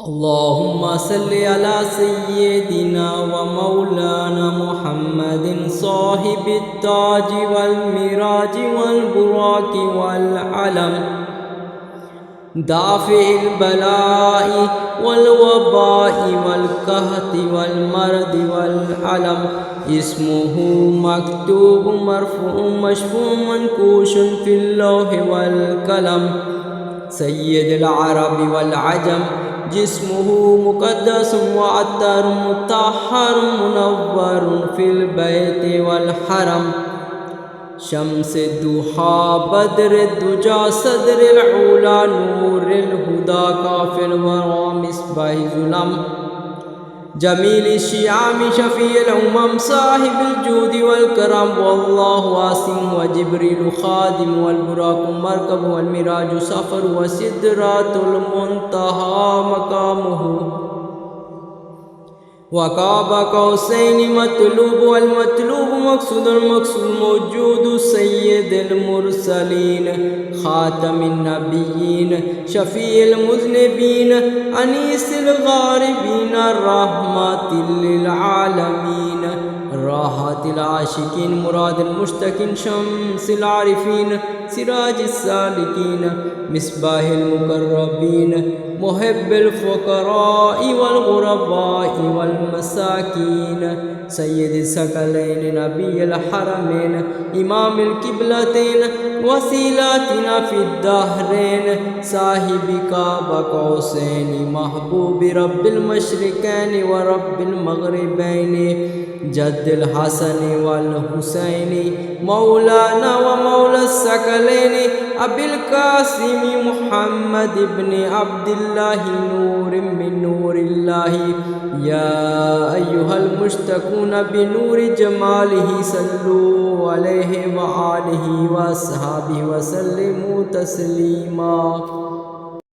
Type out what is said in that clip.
اللهم صل على سيدنا ومولانا محمد صاحب التاج والمراج والبراق والعلم دافع البلاء والوباء والقحط والمرض والعلم اسمه مكتوب مرفوع مشفوع منقوش في اللوح والقلم سيد العرب والعجم جسمه مقدس وعطر مطهر منور في البيت والحرم شمس الضحى بدر الدجى صدر العلا نور الهدى كاف الورى مصباح ظلم جميل الشيعام شفيع الأمم صاحب الجود والكرم والله واسم وجبريل خادم والبراق مركب والمراج سفر وسدرات المنتهى مقامه وقاب قوسين مطلوب والمطلوب مقصود المقصود موجود سيد المرسلين خاتم النبيين شفيع المذنبين أنيس الغاربين الرحمة للعالمين راحة العاشقين مراد المشتكين شمس العارفين سراج السالكين مصباح المقربين محب الفقراء والغرباء والمساكين سيد الثقلين نبي الحرمين إمام القبلتين وسيلاتنا في الدهرين صاحب قاب قوسين محبوب رب المشرقين ورب المغربين جد الحسن والحسين مولانا ومولى الثقلين أبي القاسم محمد بن عبد الله نور من نور الله يا أيها المشتقون بنور جماله صلوا عليه وآله وأصحابه وسلموا تسليما.